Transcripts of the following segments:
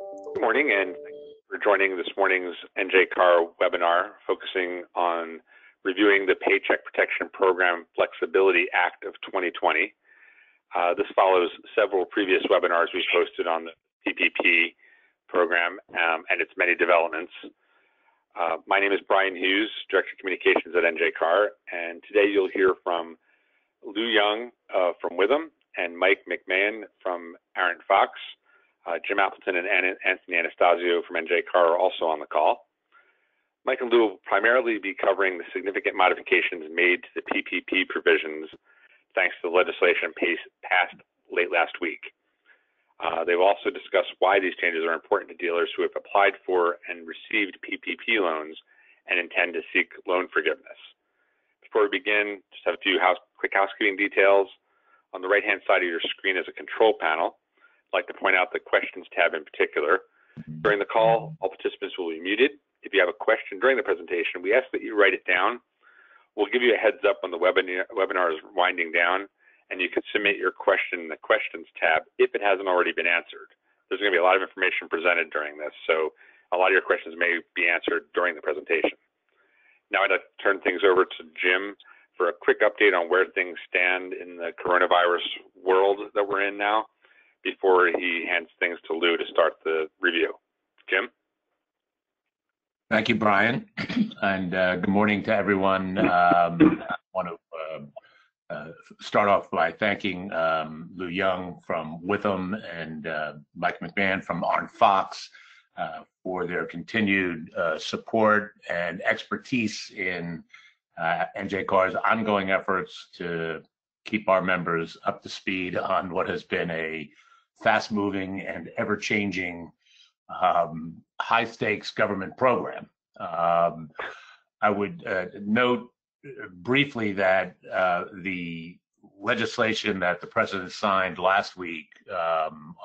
Good morning, and thank you for joining this morning's NJCAR webinar focusing on reviewing the Paycheck Protection Program Flexibility Act of 2020. This follows several previous webinars we've hosted on the PPP program and its many developments. My name is Brian Hughes, Director of Communications at NJCAR, and today you'll hear from Lou Young from Withum and Mike McMahan from Arent Fox. Jim Appleton and Anthony Anastasio from NJCAR are also on the call. Mike and Lou will primarily be covering the significant modifications made to the PPP provisions thanks to the legislation passed late last week. They will also discuss why these changes are important to dealers who have applied for and received PPP loans and intend to seek loan forgiveness. Before we begin, just have a few quick housekeeping details. On the right-hand side of your screen is a control panel. I'd like to point out the questions tab in particular. During the call, all participants will be muted. If you have a question during the presentation, we ask that you write it down. We'll give you a heads up when the webinar is winding down, and you can submit your question in the questions tab if it hasn't already been answered. There's going to be a lot of information presented during this, so a lot of your questions may be answered during the presentation. Now I'd like to turn things over to Jim for a quick update on where things stand in the coronavirus world that we're in now, before he hands things to Lou to start the review. Jim? Thank you, Brian, and good morning to everyone. I want to start off by thanking Lou Young from Withum and Mike McMahan from Arent Fox for their continued support and expertise in NJCAR's ongoing efforts to keep our members up to speed on what has been a fast-moving and ever-changing high-stakes government program. I would note briefly that the legislation that the president signed last week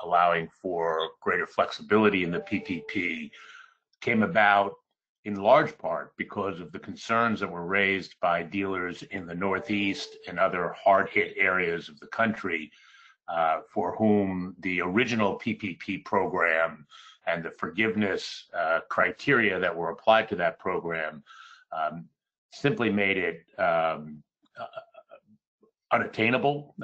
allowing for greater flexibility in the PPP came about in large part because of the concerns that were raised by dealers in the Northeast and other hard-hit areas of the country for whom the original PPP program and the forgiveness criteria that were applied to that program simply made it unattainable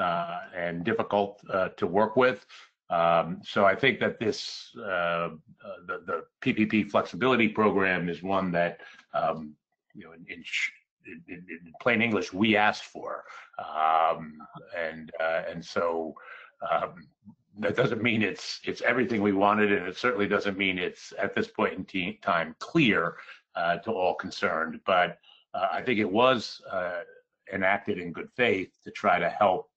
and difficult to work with. So I think that this the PPP Flexibility Program is one that in plain English, we asked for, and so that doesn't mean it's everything we wanted, and it certainly doesn't mean it's at this point in time clear to all concerned. But I think it was enacted in good faith to try to help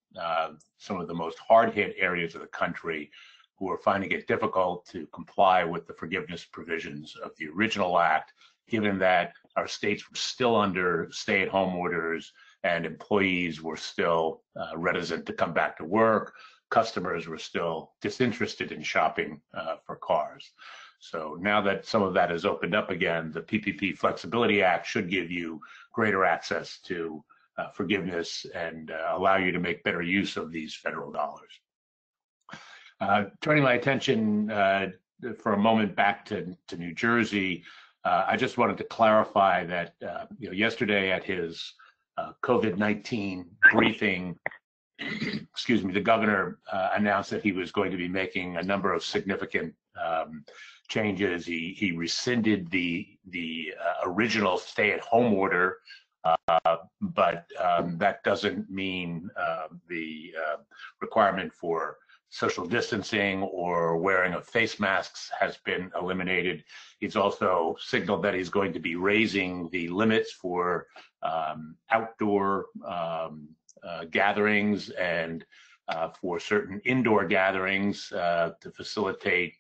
some of the most hard-hit areas of the country who are finding it difficult to comply with the forgiveness provisions of the original act, given that our states were still under stay-at-home orders and employees were still reticent to come back to work. Customers were still disinterested in shopping for cars. So now that some of that has opened up again, the PPP Flexibility Act should give you greater access to forgiveness and allow you to make better use of these federal dollars. Turning my attention for a moment back to New Jersey, I just wanted to clarify that yesterday at his COVID-19 briefing, excuse me, the governor announced that he was going to be making a number of significant changes. He rescinded the original stay-at-home order, but that doesn't mean the requirement for social distancing or wearing of face masks has been eliminated. He's also signaled that he's going to be raising the limits for outdoor gatherings and for certain indoor gatherings to facilitate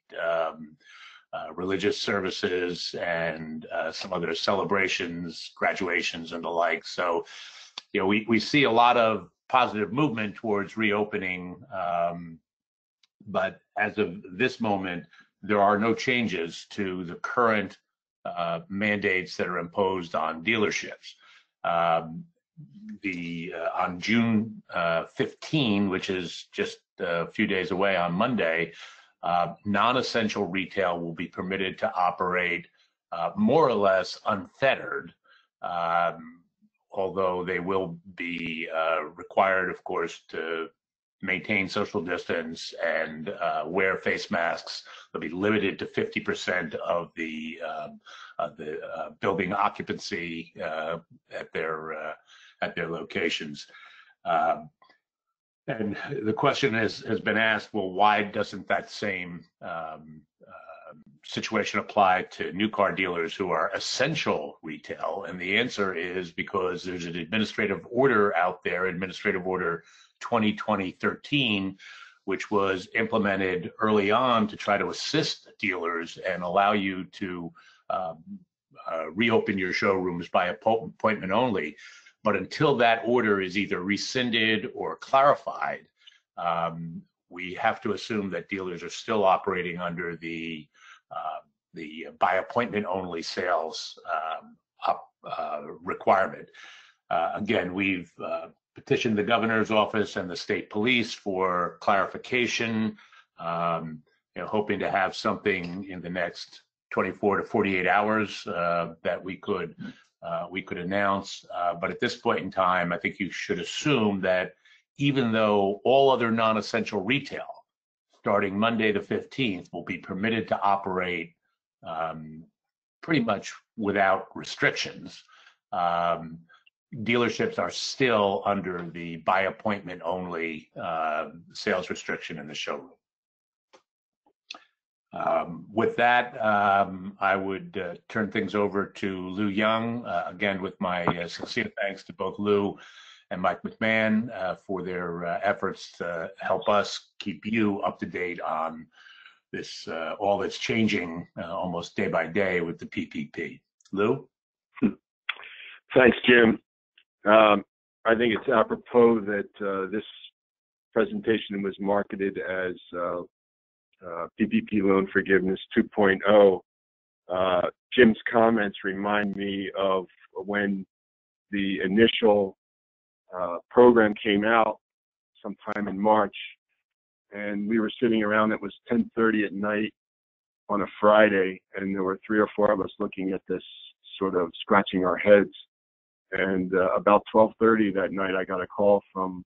religious services and some other celebrations, graduations, and the like. So, we see a lot of positive movement towards reopening, but as of this moment, there are no changes to the current mandates that are imposed on dealerships. On June 15, which is just a few days away on Monday, Non-essential retail will be permitted to operate more or less unfettered, although they will be required, of course, to maintain social distance and wear face masks. They'll be limited to 50% of the building occupancy at their locations. And the question has been asked, well, why doesn't that same situation apply to new car dealers who are essential retail? And the answer is because there's an administrative order out there, Administrative Order 2020-13, which was implemented early on to try to assist dealers and allow you to reopen your showrooms by appointment only. But until that order is either rescinded or clarified, we have to assume that dealers are still operating under the by appointment only sales requirement. Again, we've petitioned the governor's office and the state police for clarification, hoping to have something in the next 24 to 48 hours that we could announce. But at this point in time, I think you should assume that even though all other non-essential retail, starting Monday the 15th, will be permitted to operate pretty much without restrictions, dealerships are still under the by appointment only sales restriction in the showroom. With that, I would turn things over to Lou Young, again with my sincere thanks to both Lou and Mike McMahan for their efforts to help us keep you up to date on this, all that's changing almost day by day with the PPP. Lou? Thanks, Jim. I think it's apropos that this presentation was marketed as PPP Loan Forgiveness 2.0. Jim's comments remind me of when the initial program came out sometime in March, and we were sitting around. It was 10:30 at night on a Friday, and there were 3 or 4 of us looking at this, sort of scratching our heads. And about 12:30 that night, I got a call from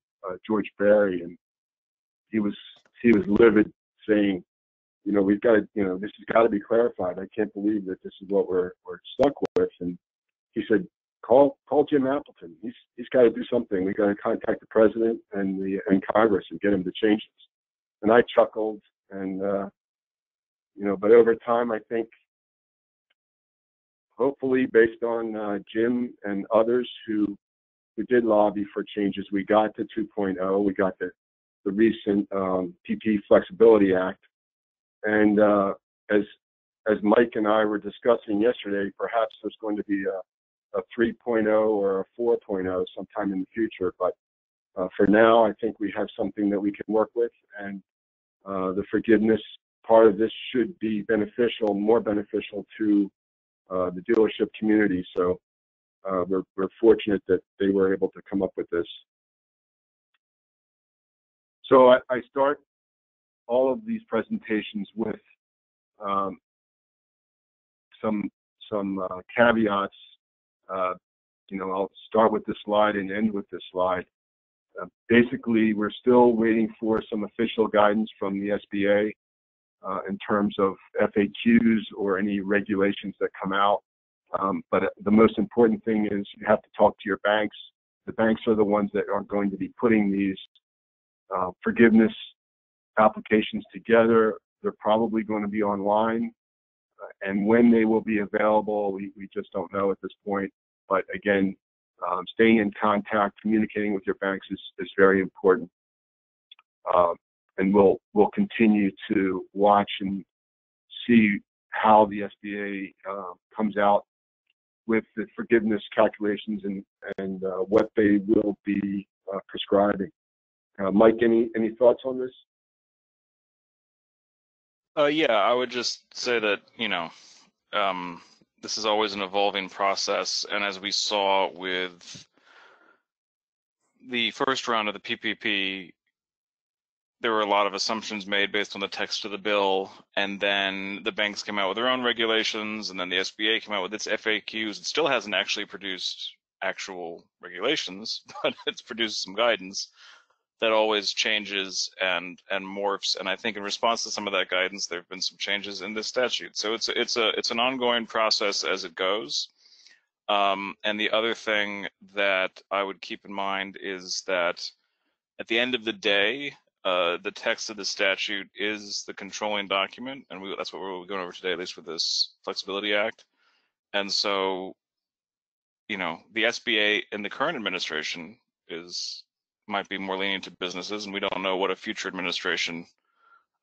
George Barry, and he was livid, saying, we've got to, this has got to be clarified. I can't believe that this is what we're stuck with. And he said, call Jim Appleton. He's got to do something. We got to contact the president and Congress and get him to change this. And I chuckled, and but over time, I think, hopefully, based on Jim and others who did lobby for changes, we got to 2.0. We got the recent PPP Flexibility Act. And as Mike and I were discussing yesterday, perhaps there's going to be a 3.0 or a 4.0 sometime in the future. But for now, I think we have something that we can work with, and the forgiveness part of this should be beneficial, more beneficial to the dealership community. So we're fortunate that they were able to come up with this. So I start all of these presentations with some caveats. I'll start with this slide and end with this slide. Basically, we're still waiting for some official guidance from the SBA in terms of FAQs or any regulations that come out. But the most important thing is you have to talk to your banks. The banks are the ones that are going to be putting these forgiveness applications together. They're probably going to be online, and when they will be available, we just don't know at this point. But again, staying in contact, communicating with your banks is very important. And we'll continue to watch and see how the SBA comes out with the forgiveness calculations and what they will be prescribing. Mike, any thoughts on this? Yeah, I would just say that, this is always an evolving process. And as we saw with the first round of the PPP, there were a lot of assumptions made based on the text of the bill, and then the banks came out with their own regulations, and then the SBA came out with its FAQs. It still hasn't actually produced actual regulations, but it's produced some guidance that always changes and morphs. And I think in response to some of that guidance, there have been some changes in this statute. So it's an ongoing process as it goes. And the other thing that I would keep in mind is that at the end of the day, the text of the statute is the controlling document, and that's what we're going over today, at least with this Flexibility Act. And so, you know, the SBA in the current administration might be more lenient to businesses, and we don't know what a future administration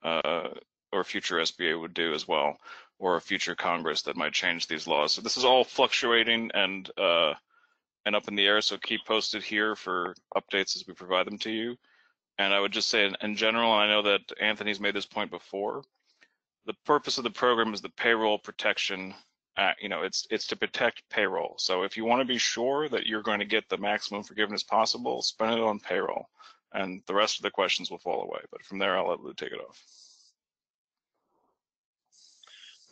or future SBA would do as well, or a future Congress that might change these laws. So this is all fluctuating and up in the air. So keep posted here for updates as we provide them to you. And I would just say, in general, I know that Anthony's made this point before, the purpose of the program is the Payroll Protection Act. You know, it's to protect payroll. So if you want to be sure that you're going to get the maximum forgiveness possible, spend it on payroll, and the rest of the questions will fall away. But from there, I'll let Lou take it off.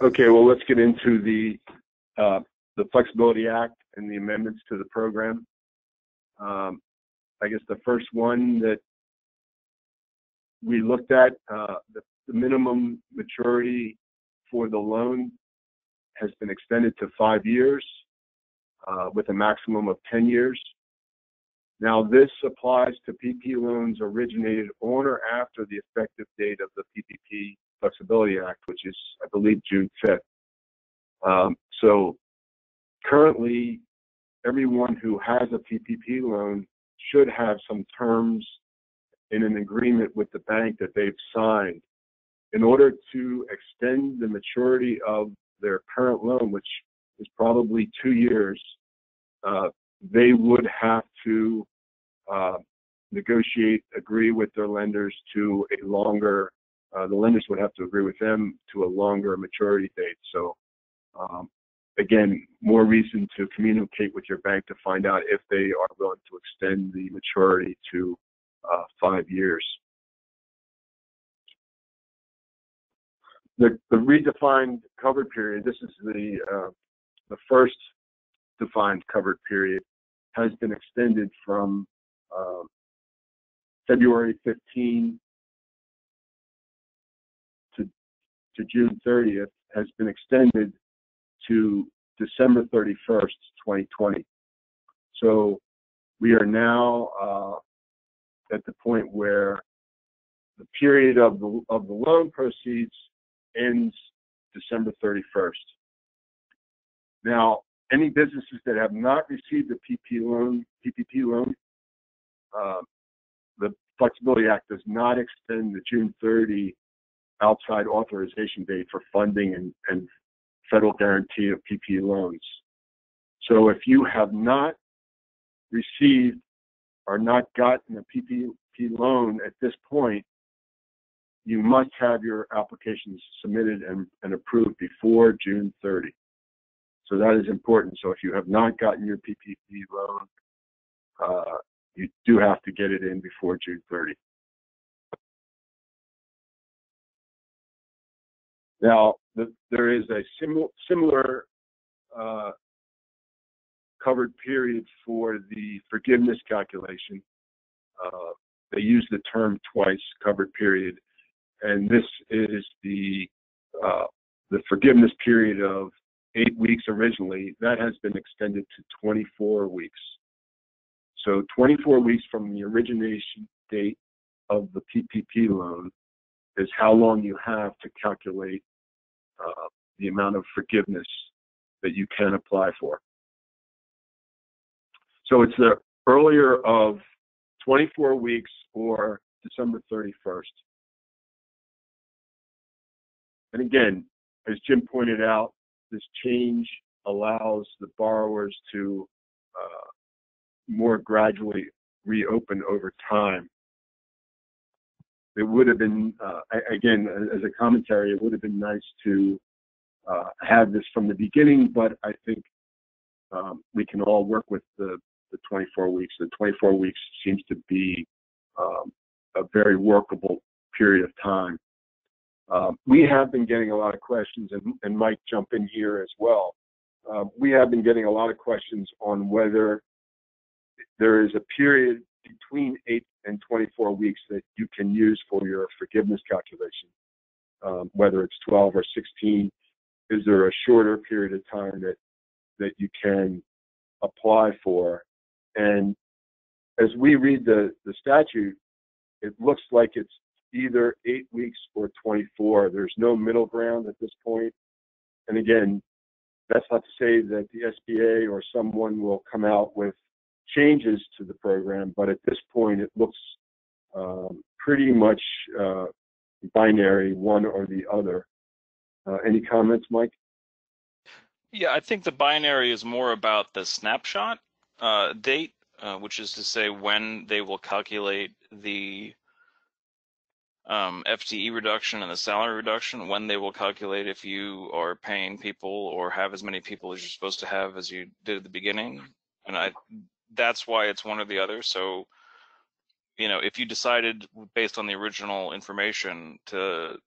Okay, well, let's get into the Flexibility Act and the amendments to the program. I guess the first one that we looked at, the minimum maturity for the loan has been extended to 5 years with a maximum of 10 years. Now, this applies to PPP loans originated on or after the effective date of the PPP Flexibility Act, which is, I believe, June 5th. So currently, everyone who has a PPP loan should have some terms in an agreement with the bank that they've signed. In order to extend the maturity of their current loan, which is probably 2 years, they would have to agree with their lenders to a longer, the lenders would have to agree with them to a longer maturity date. So again, more reason to communicate with your bank to find out if they are willing to extend the maturity to 5 years. The redefined covered period, this is the first defined covered period, has been extended from February 15 to June 30th, has been extended to December 31st, 2020. So we are now at the point where the period of the loan proceeds ends December 31st. Now, any businesses that have not received a PPP loan, the Flexibility Act does not extend the June 30 outside authorization date for funding and federal guarantee of PPP loans. So if you have not received or not gotten a PPP loan at this point, you must have your applications submitted and approved before June 30. So that is important. So if you have not gotten your PPP loan, you do have to get it in before June 30. Now, there is a similar covered period for the forgiveness calculation. They use the term twice, covered period, and this is the forgiveness period of 8 weeks originally. That has been extended to 24 weeks. So 24 weeks from the origination date of the PPP loan is how long you have to calculate the amount of forgiveness that you can apply for. So it's the earlier of 24 weeks or December 31st. And again, as Jim pointed out, this change allows the borrowers to more gradually reopen over time. It would have been, again, as a commentary, it would have been nice to have this from the beginning, but I think we can all work with the 24 weeks. The 24 weeks seems to be a very workable period of time. We have been getting a lot of questions, and Mike, jump in here as well. We have been getting a lot of questions on whether there is a period between 8 and 24 weeks that you can use for your forgiveness calculation, whether it's 12 or 16. Is there a shorter period of time that you can apply for? And as we read the statute, it looks like it's either 8 weeks or 24. There's no middle ground at this point. And again, that's not to say that the SBA or someone will come out with changes to the program, but at this point it looks pretty much binary, one or the other. Any comments, Mike? Yeah, I think the binary is more about the snapshot date, which is to say when they will calculate the FTE reduction and the salary reduction, when they will calculate if you are paying people or have as many people as you're supposed to have as you did at the beginning. And that's why it's one or the other. So, you know, if you decided based on the original information to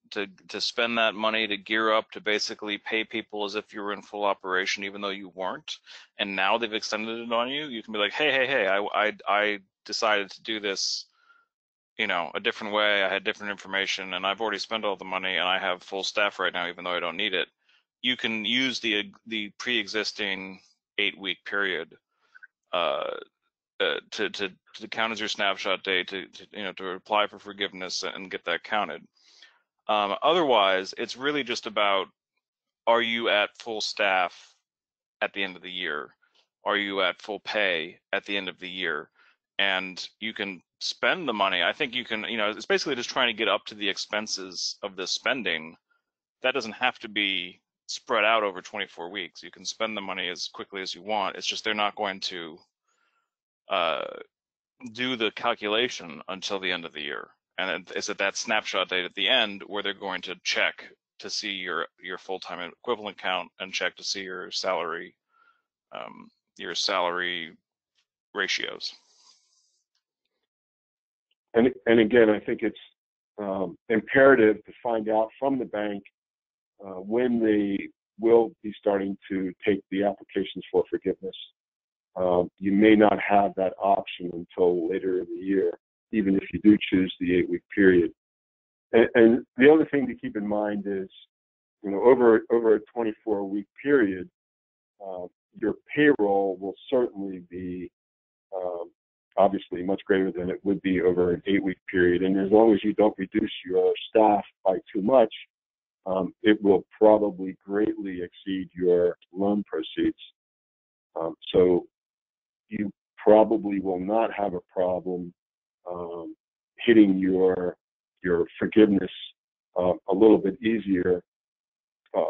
spend that money to gear up to basically pay people as if you were in full operation, even though you weren't, and now they've extended it on you, you can be like, hey, I decided to do this, you know, a different way. I had different information, and I've already spent all the money, and I have full staff right now, even though I don't need it. You can use the pre-existing 8-week period to count as your snapshot date to apply for forgiveness and get that counted. Otherwise, it's really just about, are you at full staff at the end of the year? Are you at full pay at the end of the year? And you can spend the money. I think you can, it's basically just trying to get up to the expenses of the spending. That doesn't have to be spread out over 24 weeks. You can spend the money as quickly as you want. It's just they're not going to do the calculation until the end of the year. And it's at that snapshot date at the end where they're going to check to see your full-time equivalent count and check to see your salary ratios. And again, I think it's imperative to find out from the bank when they will be starting to take the applications for forgiveness. You may not have that option until later in the year, even if you do choose the 8-week period. And the other thing to keep in mind is, over a 24-week period, your payroll will certainly be obviously much greater than it would be over an 8-week period. And as long as you don't reduce your staff by too much, it will probably greatly exceed your loan proceeds. So you probably will not have a problem hitting your forgiveness a little bit easier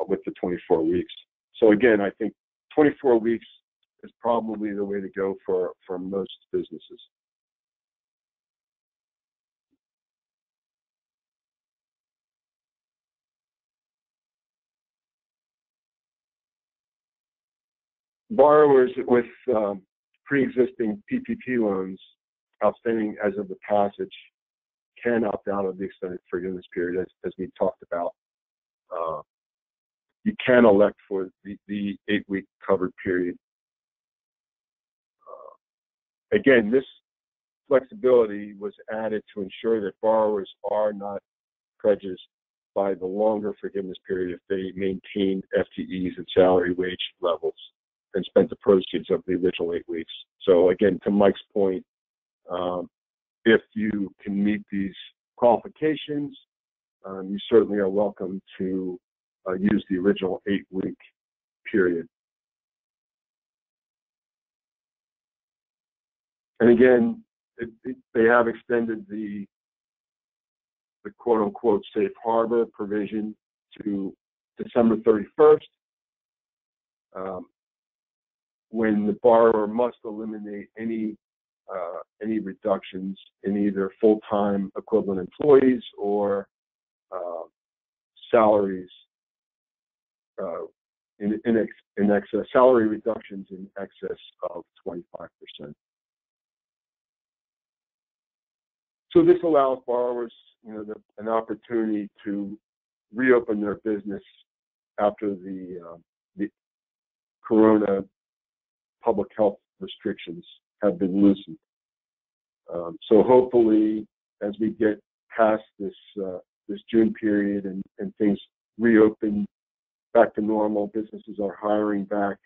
with the 24 weeks. So again, I think 24 weeks is probably the way to go for most businesses. Borrowers with pre-existing PPP loans outstanding as of the passage can opt out of the extended forgiveness period, as we talked about. You can elect for the 8-week covered period. Again, this flexibility was added to ensure that borrowers are not prejudiced by the longer forgiveness period if they maintain FTEs and salary wage levels and spent the proceeds of the original 8 weeks. So again, to Mike's point, if you can meet these qualifications, you certainly are welcome to use the original 8-week period. And again, they have extended the quote-unquote safe harbor provision to December 31st, when the borrower must eliminate any reductions in either full-time equivalent employees or salaries in excess, salary reductions in excess of 25%. So this allows borrowers an opportunity to reopen their business after the Corona public health restrictions have been loosened. So hopefully, as we get past this June period and things reopen back to normal, businesses are hiring back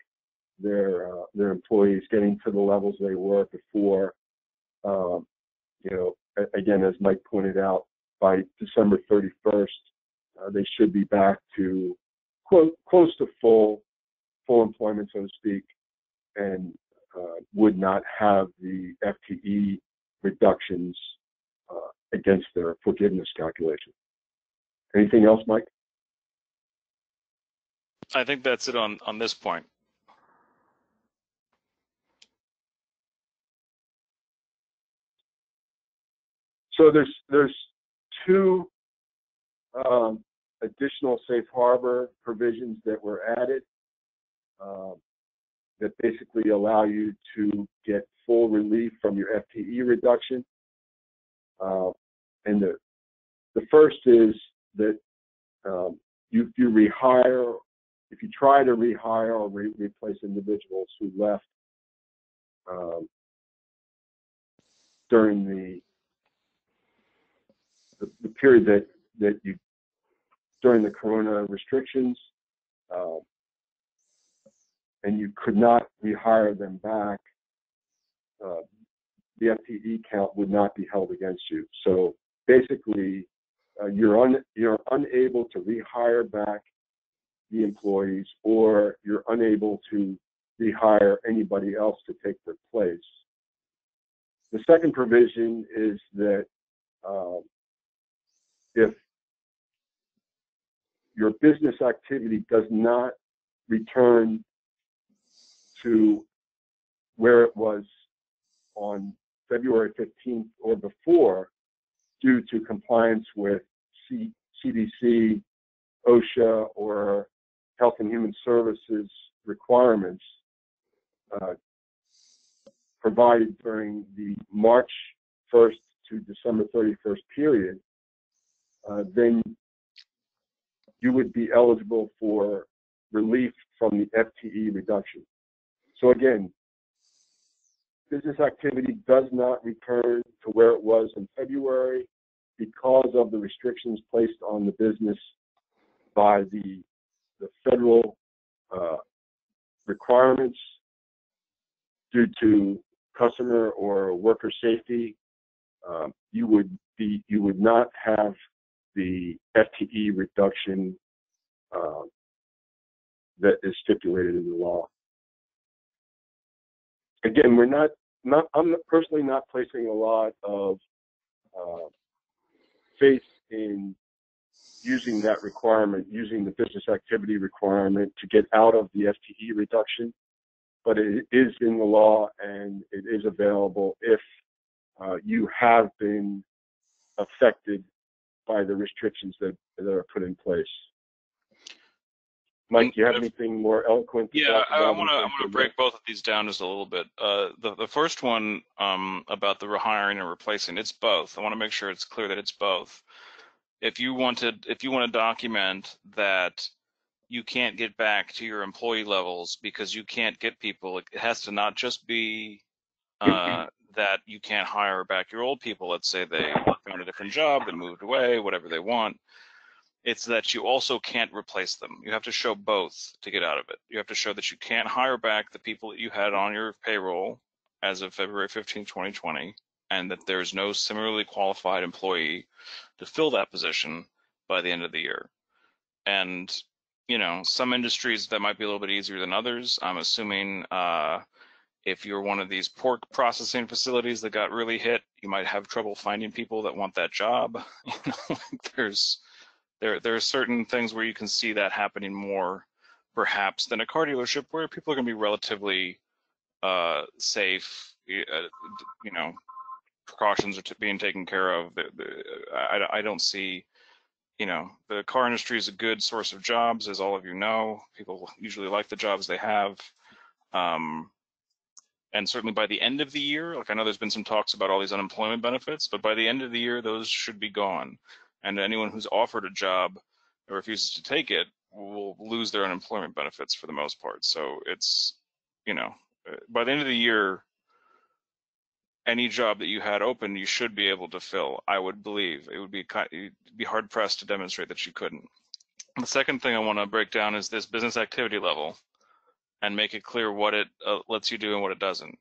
their employees, getting to the levels they were before. Again, as Mike pointed out, by December 31st, they should be back to close to full employment, so to speak, and would not have the FTE reductions against their forgiveness calculation. Anything else, Mike? I think that's it on this point. So there's two additional safe harbor provisions that were added that basically allow you to get full relief from your FTE reduction. And the first is that if you try to rehire or replace individuals who left during the period during the Corona restrictions, and you could not rehire them back, the FTE count would not be held against you. So basically, you're unable to rehire back the employees, or you're unable to rehire anybody else to take their place. The second provision is that if your business activity does not return to where it was on February 15th or before, due to compliance with CDC, OSHA, or Health and Human Services requirements provided during the March 1st to December 31st period, then you would be eligible for relief from the FTE reduction. So again, business activity does not return to where it was in February because of the restrictions placed on the business by the federal requirements due to customer or worker safety. You would not have the FTE reduction that is stipulated in the law. Again, I'm personally not placing a lot of faith in using that requirement, using the business activity requirement to get out of the FTE reduction, but it is in the law and it is available if you have been affected by the restrictions that are put in place. Mike, do you have anything more eloquent? Yeah, I want to break both of these down just a little bit. The first one about the rehiring and replacing, it's both. I want to make sure it's clear that it's both. If you want to document that you can't get back to your employee levels because you can't get people, it has to not just be that you can't hire back your old people. Let's say they found a different job, they moved away, whatever they want. It's that you also can't replace them. You have to show both to get out of it. You have to show that you can't hire back the people that you had on your payroll as of February 15, 2020, and that there's no similarly qualified employee to fill that position by the end of the year. And, some industries that might be a little bit easier than others. I'm assuming if you're one of these pork processing facilities that got really hit, you might have trouble finding people that want that job. There are certain things where you can see that happening more, perhaps, than a car dealership, where people are going to be relatively safe. Precautions are being taken care of. I don't see, the car industry is a good source of jobs, as all of you know. People usually like the jobs they have. And certainly by the end of the year, like I know there's been some talks about all these unemployment benefits, but by the end of the year, those should be gone. And anyone who's offered a job or refuses to take it will lose their unemployment benefits for the most part. So it's, you know, by the end of the year, any job that you had open, you should be able to fill. I would believe it would be you'd be hard pressed to demonstrate that you couldn't. The second thing I want to break down is this business activity level and make it clear what it lets you do and what it doesn't.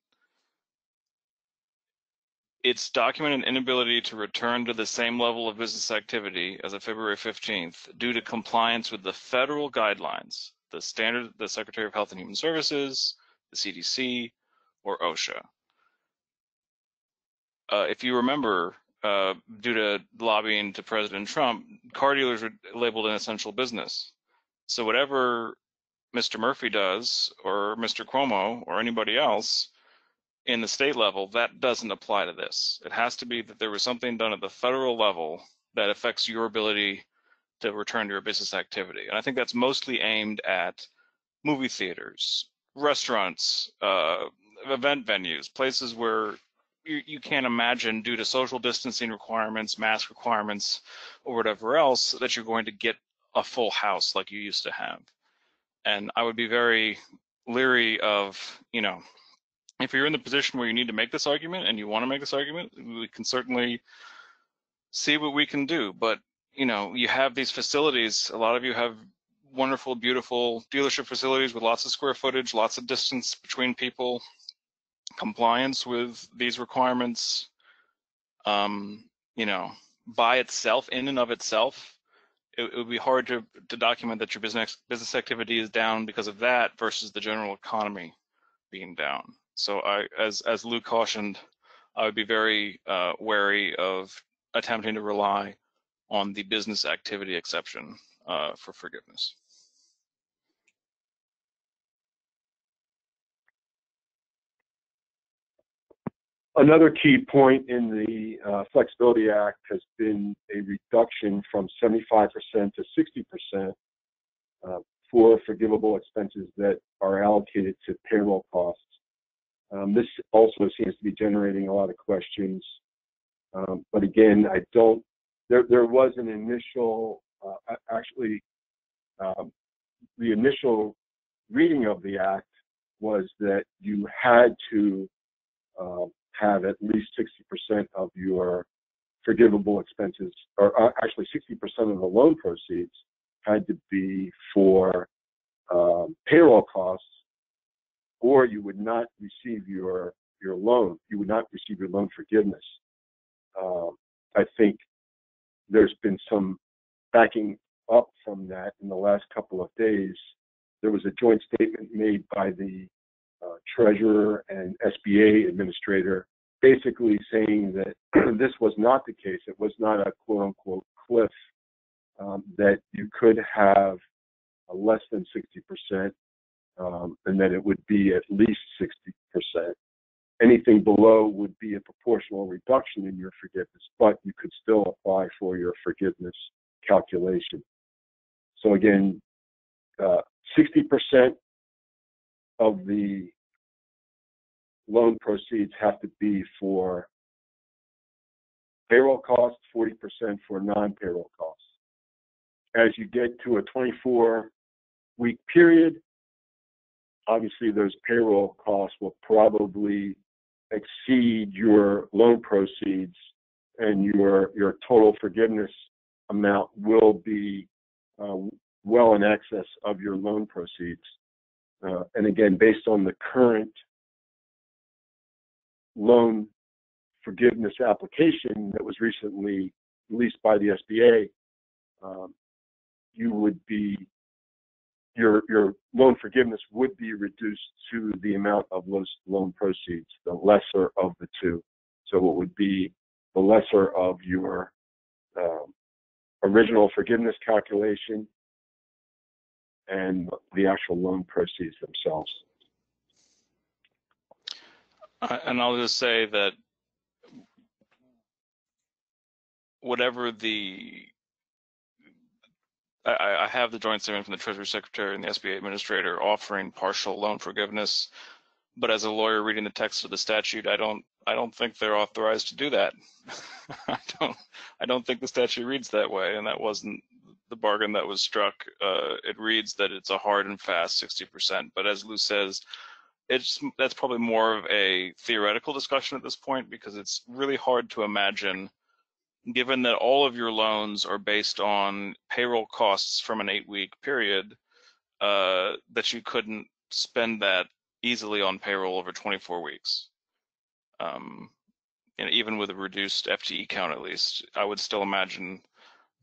It's documented inability to return to the same level of business activity as of February 15th due to compliance with the federal guidelines, the Secretary of Health and Human Services, the CDC, or OSHA. If you remember, due to lobbying to President Trump, car dealers were labeled an essential business. So whatever Mr. Murphy does, or Mr. Cuomo, or anybody else in the state level, that doesn't apply to this. It has to be that there was something done at the federal level that affects your ability to return to your business activity. And I think that's mostly aimed at movie theaters, restaurants, event venues, places where you can't imagine, due to social distancing requirements, mask requirements, or whatever else, that you're going to get a full house like you used to have. And I would be very leery of, you know, if you're in the position where you need to make this argument and you want to make this argument, we can certainly see what we can do. But, you know, you have these facilities, a lot of you have wonderful, beautiful dealership facilities with lots of square footage, lots of distance between people, compliance with these requirements, you know, by itself, in and of itself, it would be hard to document that your business activity is down because of that versus the general economy being down. So as Lou cautioned, I would be very wary of attempting to rely on the business activity exception for forgiveness. Another key point in the Flexibility Act has been a reduction from 75% to 60% for forgivable expenses that are allocated to payroll costs. This also seems to be generating a lot of questions. But again, there was an initial, the initial reading of the act was that you had to have at least 60% of your forgivable expenses, or actually 60% of the loan proceeds had to be for payroll costs, or you would not receive your loan. You would not receive your loan forgiveness. I think there's been some backing up from that in the last couple of days. There was a joint statement made by the treasurer and SBA administrator, basically saying that this was not the case. It was not a quote unquote cliff, that you could have less than 60%, and that it would be at least 60%. Anything below would be a proportional reduction in your forgiveness, but you could still apply for your forgiveness calculation. So again, 60% of the loan proceeds have to be for payroll costs, 40% for non-payroll costs. As you get to a 24-week period, obviously those payroll costs will probably exceed your loan proceeds, and your total forgiveness amount will be well in excess of your loan proceeds. And again, based on the current loan forgiveness application that was recently released by the SBA, you would be, your loan forgiveness would be reduced to the amount of those loan proceeds, the lesser of the two. So it would be the lesser of your original forgiveness calculation and the actual loan proceeds themselves. And I'll just say that whatever I have the joint statement from the Treasury Secretary and the SBA Administrator offering partial loan forgiveness, But as a lawyer reading the text of the statute, I don't think they're authorized to do that. I don't think the statute reads that way, and that wasn't the bargain that was struck. It reads that it's a hard and fast 60%, but as Lou says, that's probably more of a theoretical discussion at this point, because it's really hard to imagine, given that all of your loans are based on payroll costs from an 8-week period, that you couldn't spend that easily on payroll over 24 weeks. And even with a reduced FTE count, at least, I would still imagine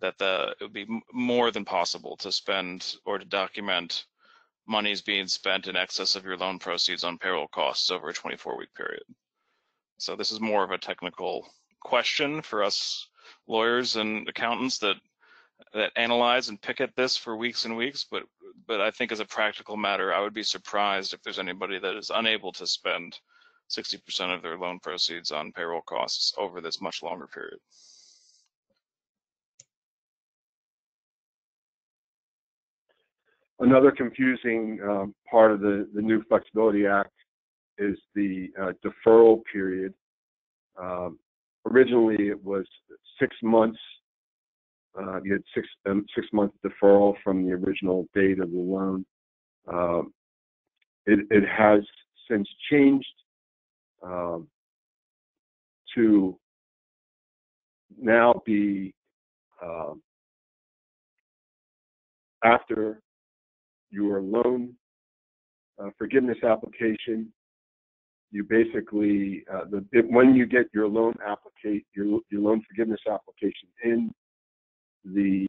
that it would be more than possible to spend or to document monies being spent in excess of your loan proceeds on payroll costs over a 24-week period. So this is more of a technical question for us lawyers and accountants that analyze and pick at this for weeks and weeks, but I think as a practical matter, I would be surprised if there's anybody that is unable to spend 60% of their loan proceeds on payroll costs over this much longer period. Another confusing part of the new Flexibility Act is the deferral period. Originally, it was 6 months. You had six month deferral from the original date of the loan. It has since changed to now be after your loan forgiveness application. You basically, when you get your loan your loan forgiveness application in, the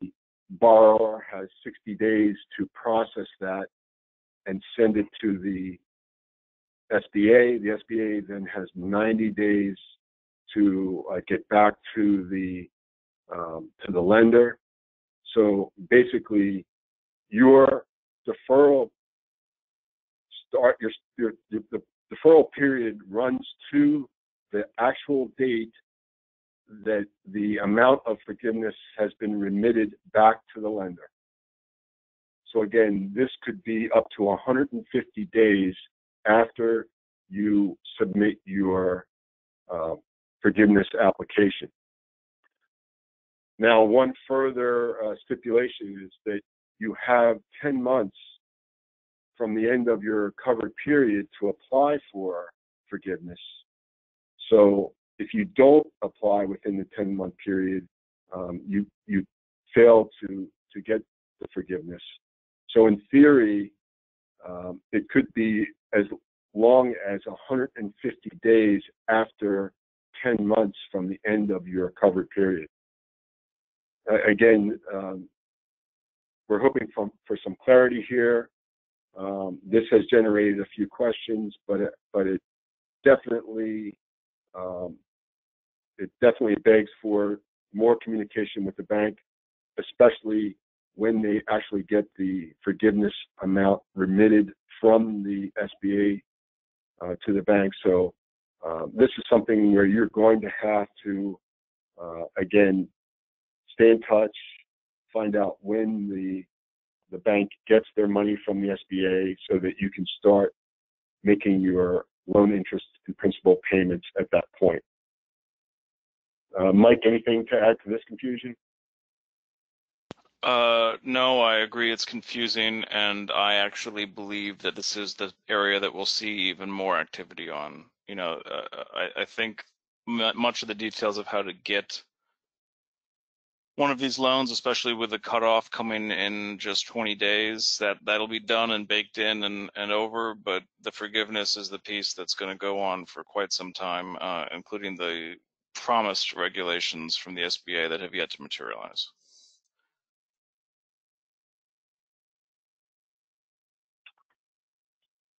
borrower has 60 days to process that and send it to the SBA. The SBA then has 90 days to get back to the lender. So basically, your deferral the deferral period runs to the actual date that the amount of forgiveness has been remitted back to the lender. So again, this could be up to 150 days after you submit your forgiveness application. Now, one further stipulation is that you have 10 months from the end of your covered period to apply for forgiveness. So if you don't apply within the 10-month period, you fail to get the forgiveness. So in theory, it could be as long as 150 days after 10 months from the end of your covered period. Again, we're hoping for some clarity here. This has generated a few questions, but it definitely begs for more communication with the bank, especially when they actually get the forgiveness amount remitted from the SBA to the bank. So this is something where you're going to have to, again, stay in touch, find out when the bank gets their money from the SBA so that you can start making your loan interest and principal payments at that point. Mike, anything to add to this confusion? No, I agree it's confusing, and I actually believe that this is the area that we'll see even more activity on. You know, I think much of the details of how to get one of these loans, especially with the cutoff coming in just 20 days, that'll be done and baked in and over, but the forgiveness is the piece that's going to go on for quite some time, including the promised regulations from the SBA that have yet to materialize.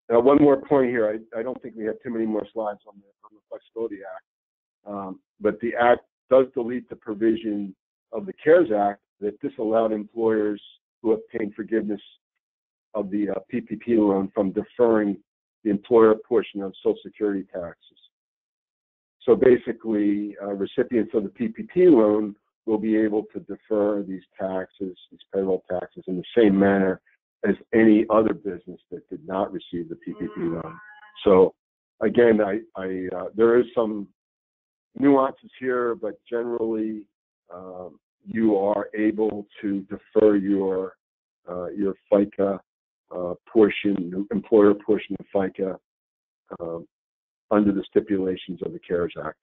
One more point here. I don't think we have too many more slides on the Flexibility Act, but the Act does delete the provision of the CARES Act that disallowed employers who obtained forgiveness of the PPP loan from deferring the employer portion of Social Security taxes. So basically, recipients of the PPP loan will be able to defer these taxes, these payroll taxes, in the same manner as any other business that did not receive the PPP loan. So again, there is some nuances here, but generally you are able to defer your FICA portion, employer portion of FICA, under the stipulations of the CARES Act.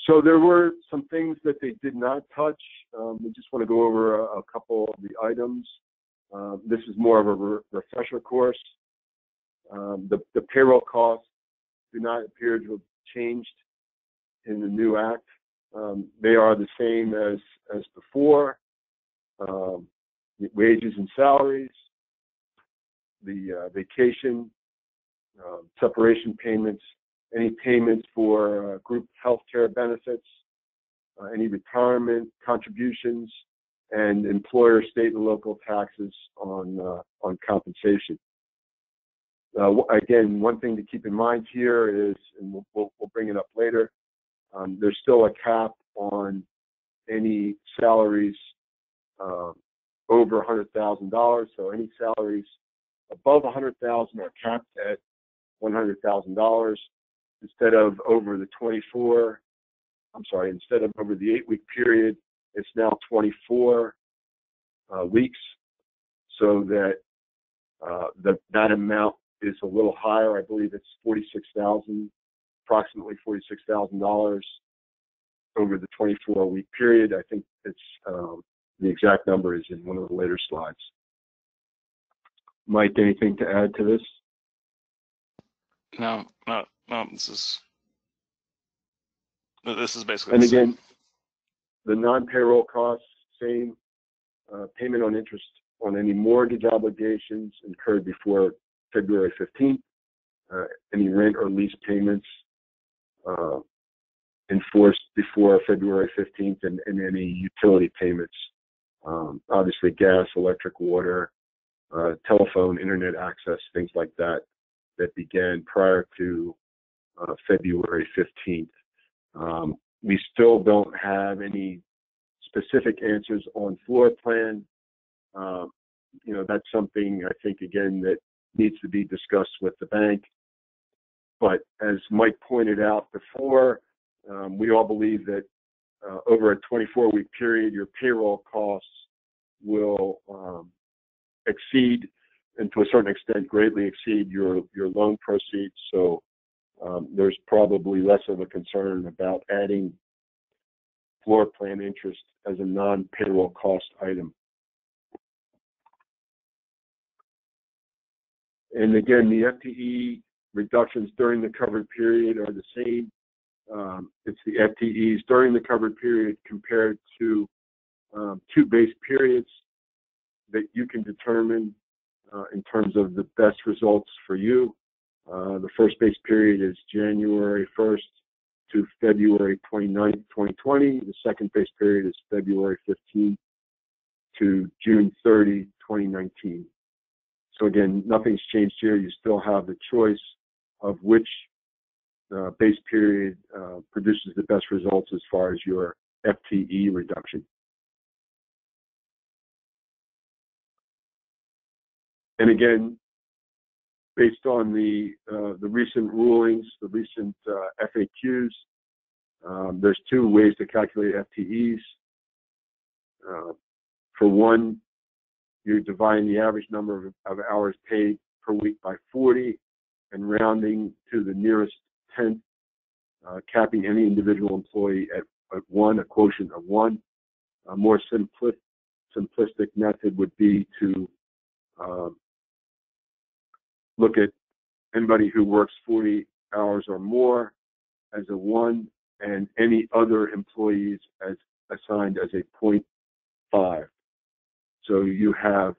So there were some things that they did not touch. We just want to go over a couple of the items. This is more of a refresher course. The payroll costs do not appear to have changed in the new act. They are the same as before. Wages and salaries, the vacation, separation payments, any payments for group health care benefits, any retirement contributions, and employer, state, and local taxes on compensation. Again, one thing to keep in mind here is, and we'll bring it up later, there's still a cap on any salaries over $100,000. So any salaries above $100,000 are capped at $100,000 instead of over the 8-week period. It's now 24 weeks, so that that amount is a little higher. I believe it's approximately $46,000 over the 24-week period. I think it's the exact number is in one of the later slides. Mike, anything to add to this? No. This is basically. And again, the non-payroll costs, same. Payment on interest on any mortgage obligations incurred before February 15th. Any rent or lease payments enforced before February 15th, and any utility payments. Obviously, gas, electric, water, telephone, internet access, things like that began prior to February 15th. We still don't have any specific answers on floor plan. That's something I think, again, that needs to be discussed with the bank. But as Mike pointed out before, we all believe that over a 24-week period, your payroll costs will exceed, and to a certain extent, greatly exceed your loan proceeds. So there's probably less of a concern about adding floor plan interest as a non-payroll cost item. And again, the FTE reductions during the covered period are the same. It's the FTEs during the covered period compared to 2 base periods that you can determine in terms of the best results for you. The first base period is January 1st to February 29th, 2020. The second base period is February 15th to June 30, 2019. So again, nothing's changed here. You still have the choice of which base period produces the best results as far as your FTE reduction. And again, based on the recent rulings, the recent FAQs, there's 2 ways to calculate FTEs. For one, you're dividing the average number of hours paid per week by 40 and rounding to the nearest 10th, capping any individual employee at 1, a quotient of 1. A more simplistic method would be to look at anybody who works 40 hours or more as a 1, and any other employees as assigned as a 0.5. So you have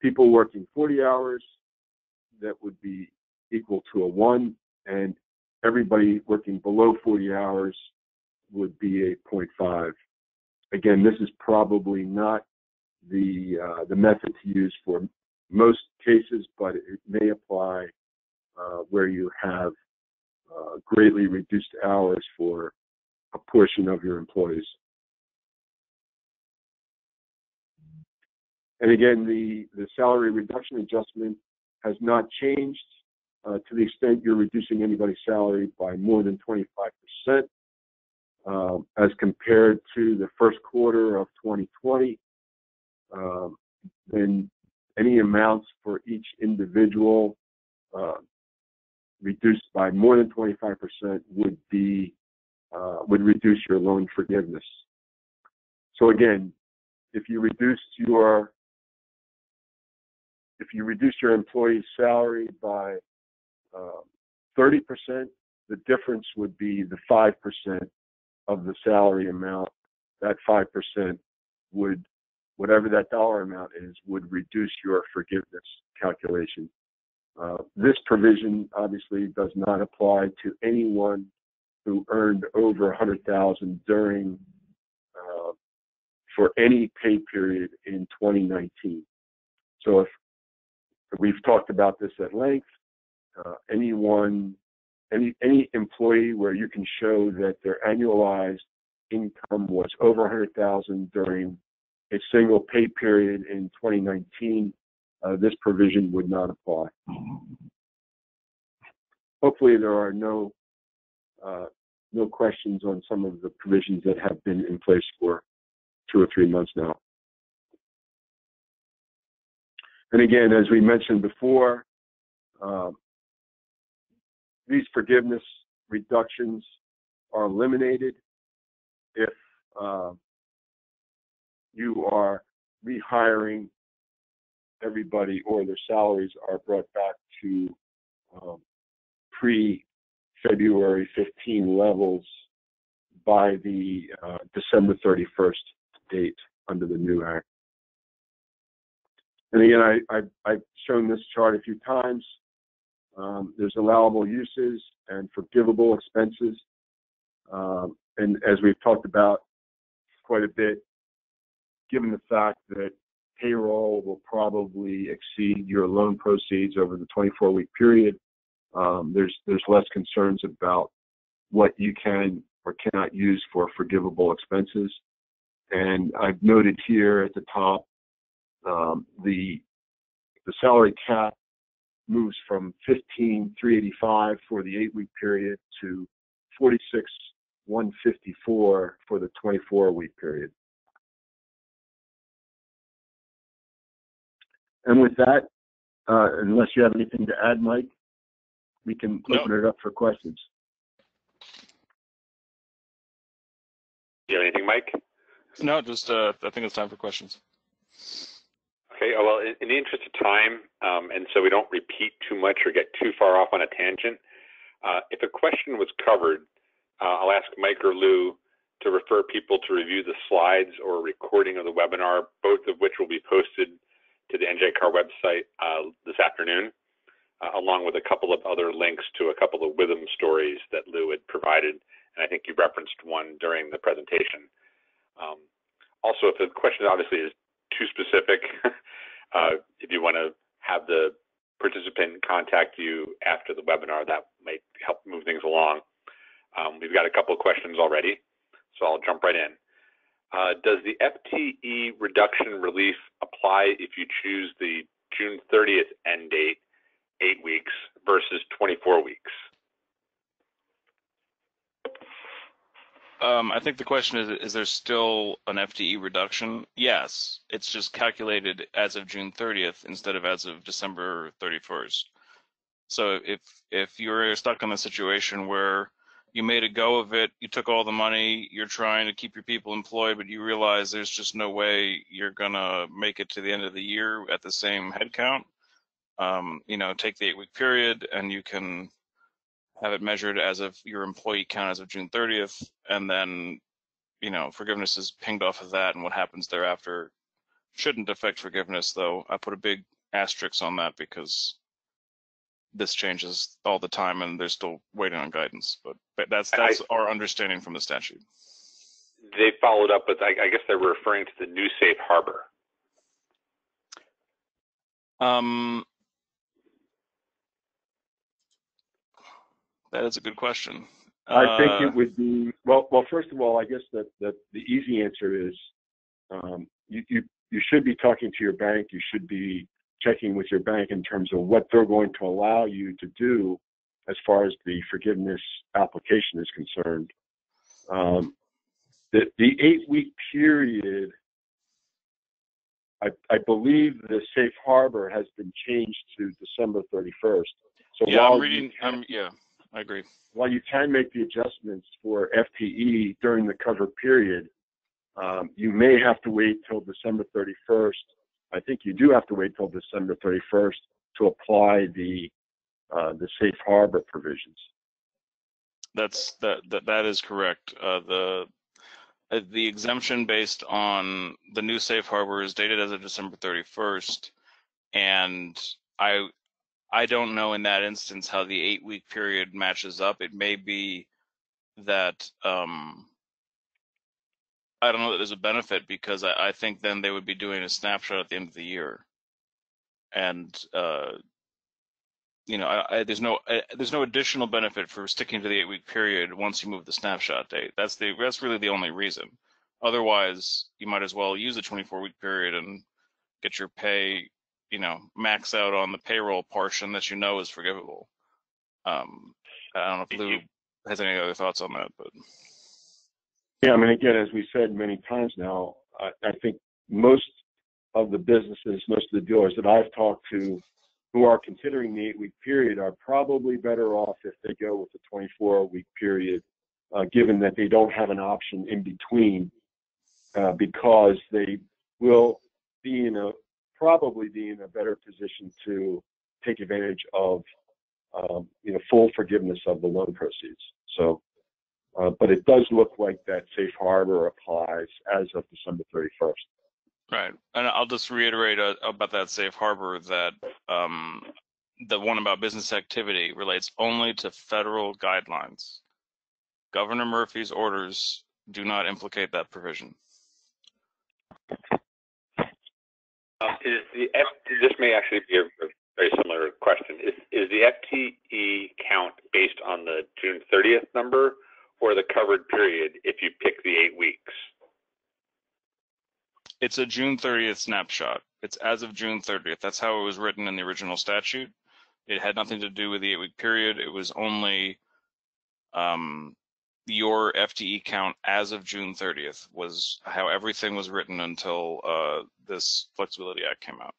people working 40 hours that would be equal to a 1, and everybody working below 40 hours would be a 0.5. Again, this is probably not the method to use for most cases, but it may apply where you have greatly reduced hours for a portion of your employees. And again, the salary reduction adjustment has not changed to the extent you're reducing anybody's salary by more than 25%. As compared to the first quarter of 2020, then any amounts for each individual reduced by more than 25% would reduce your loan forgiveness. So again, if you reduce your employee's salary by 30%, the difference would be the 5% of the salary amount. That 5% would, whatever that dollar amount is, would reduce your forgiveness calculation. This provision obviously does not apply to anyone who earned over $100,000 during for any pay period in 2019. So if we've talked about this at length, any employee where you can show that their annualized income was over $100,000 during a single pay period in 2019, this provision would not apply. Hopefully there are no questions on some of the provisions that have been in place for 2 or 3 months now. And again, as we mentioned before, these forgiveness reductions are eliminated if you are rehiring everybody or their salaries are brought back to pre-February 15 levels by the December 31st date under the new act. And again, I've shown this chart a few times. There's allowable uses and forgivable expenses. And as we've talked about quite a bit, given the fact that payroll will probably exceed your loan proceeds over the 24-week period, there's less concerns about what you can or cannot use for forgivable expenses. And I've noted here at the top, the salary cap moves from $15,385 for the 8-week period to $46,154 for the 24-week period. And with that, unless you have anything to add, Mike, we can open it up for questions. Do you have anything, Mike? No, just I think it's time for questions. Okay, well, in the interest of time, and so we don't repeat too much or get too far off on a tangent, if a question was covered, I'll ask Mike or Lou to refer people to review the slides or recording of the webinar, both of which will be posted to the NJCAR website this afternoon, along with a couple of other links to a couple of Withum stories that Lou had provided, and I think you referenced one during the presentation. Also, if the question obviously is too specific, if you want to have the participant contact you after the webinar, that might help move things along. We've got a couple of questions already, so I'll jump right in. Does the FTE reduction relief apply if you choose the June 30th end date, 8 weeks, versus 24 weeks? I think the question is there still an FTE reduction? Yes, it's just calculated as of June 30th instead of as of December 31st. So if you're stuck in a situation where you made a go of it, you took all the money, you're trying to keep your people employed, but you realize there's just no way you're gonna make it to the end of the year at the same headcount, take the 8-week period and you can have it measured as of your employee count as of June 30th, and then, forgiveness is pinged off of that, and what happens thereafter shouldn't affect forgiveness, though I put a big asterisk on that because this changes all the time and they're still waiting on guidance. But that's our understanding from the statute. They followed up with, I guess they were referring to the new safe harbor. That is a good question. I think it would be, well, first of all, I guess that the easy answer is you should be talking to your bank. You should be checking with your bank in terms of what they're going to allow you to do as far as the forgiveness application is concerned. The 8-week period, I believe the safe harbor has been changed to December 31st. So yeah, while I'm reading. Yeah, I agree. While you can make the adjustments for FTE during the cover period, you may have to wait till December 31st. I think you do have to wait till December 31st to apply the safe harbor provisions. That is correct. The exemption based on the new safe harbor is dated as of December 31st, and I don't know in that instance how the 8-week period matches up. It may be that I don't know that there's a benefit, because I think then they would be doing a snapshot at the end of the year, and there's no additional benefit for sticking to the 8-week period once you move the snapshot date. That's really the only reason. Otherwise, you might as well use the 24-week period and get your pay, max out on the payroll portion that is forgivable. I don't know if Lou has any other thoughts on that, but yeah, I mean, again, as we said many times now, I think most of the businesses, most of the dealers that I've talked to who are considering the 8-week period are probably better off if they go with the 24-week period, given that they don't have an option in between, because they will probably be in a better position to take advantage of full forgiveness of the loan proceeds. So, but it does look like that safe harbor applies as of December 31st. right. And I'll just reiterate about that safe harbor that the one about business activity relates only to federal guidelines. Governor Murphy's orders do not implicate that provision. This may actually be a very similar question. Is the FTE count based on the June 30th number or the covered period if you pick the 8 weeks? It's a June 30th snapshot. It's as of June 30th. That's how it was written in the original statute. It had nothing to do with the 8-week period. It was only your FTE count as of June 30th was how everything was written until this Flexibility Act came out.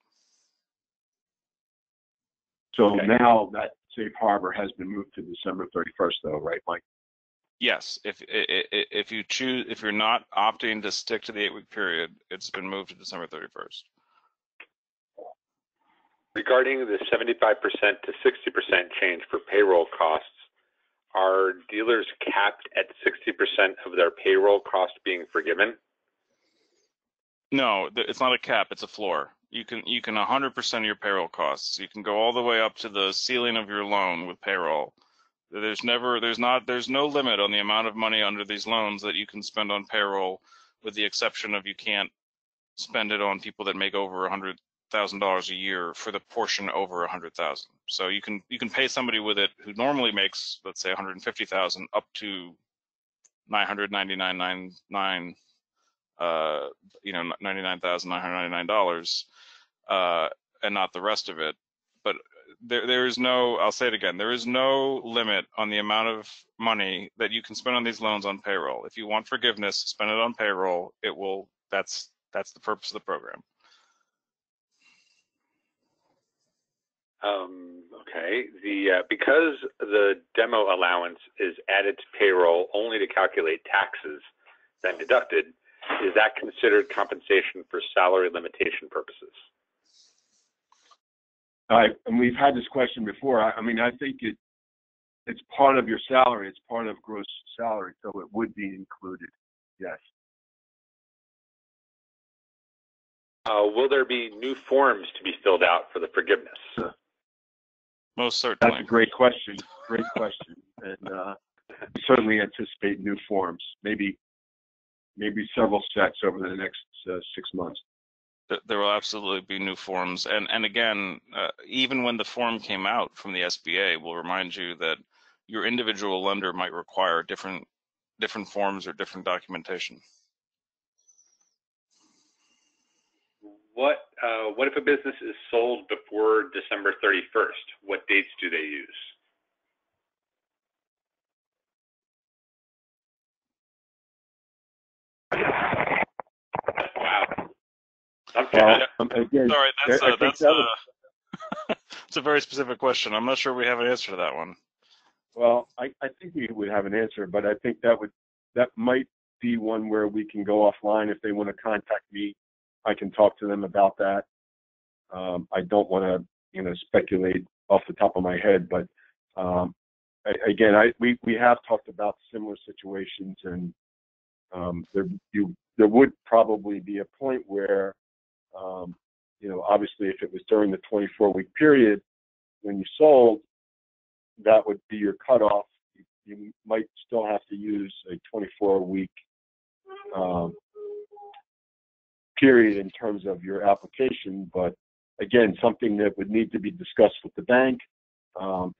So now that safe harbor has been moved to December 31st, though, right, Mike? Yes. If you're not opting to stick to the 8-week period, it's been moved to December 31st. Regarding the 75% to 60% change for payroll costs, are dealers capped at 60% of their payroll cost being forgiven? No, it's not a cap, it's a floor. You can 100% of your payroll costs. You can go all the way up to the ceiling of your loan with payroll. There's no limit on the amount of money under these loans that you can spend on payroll, with the exception of you can't spend it on people that make over $100,000 a year for the portion over $100,000. So you can pay somebody with it who normally makes, let's say, $150,000 up to $999.99, $99,999, and not the rest of it. But there is no, I'll say it again, there is no limit on the amount of money that you can spend on these loans on payroll. If you want forgiveness, spend it on payroll. It will. That's the purpose of the program. Okay. Because the demo allowance is added to payroll only to calculate taxes, then deducted, is that considered compensation for salary limitation purposes? And we've had this question before. I mean, I think it's part of your salary. It's part of gross salary, so it would be included. Yes. Will there be new forms to be filled out for the forgiveness? Most certainly. That's a great question. Great question. And we certainly anticipate new forms, maybe several sets over the next 6 months. There will absolutely be new forms. And again, even when the form came out from the SBA, we'll remind you that your individual lender might require different forms or different documentation. What if a business is sold before December 31st? What dates do they use? Wow. Okay. Well, again, Sorry, that's it's a very specific question. I'm not sure we have an answer to that one. well, I think we would have an answer, but I think that might be one where we can go offline. If they want to contact me, I can talk to them about that. I don't want to, speculate off the top of my head, but again, we have talked about similar situations, and there would probably be a point where, obviously, if it was during the 24-week period when you sold, that would be your cutoff. You might still have to use a 24-week period in terms of your application, but again, something that would need to be discussed with the bank.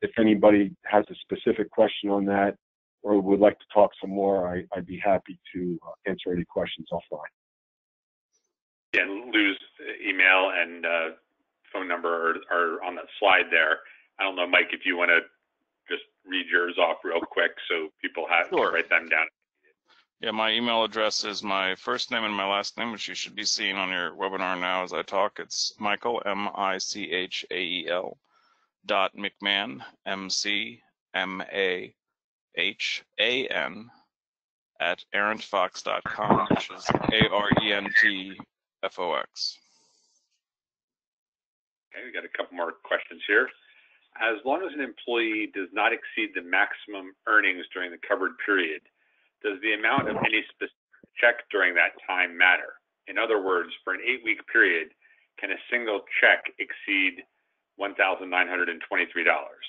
If anybody has a specific question on that or would like to talk some more, I'd be happy to answer any questions offline. And Lou's email and phone number are on that slide there. I don't know, Mike, if you want to just read yours off real quick so people can write them down. Yeah, my email address is my first name and my last name, which you should be seeing on your webinar now as I talk. It's Michael, M-I-C-H-A-E-L, .McMahan, M-C-M-A-H-A-N, at arentfox.com, which is A-R-E-N-T-F-O-X. Okay, we got a couple more questions here. As long as an employee does not exceed the maximum earnings during the covered period, does the amount of any specific check during that time matter? In other words, for an 8-week period, can a single check exceed $1,923?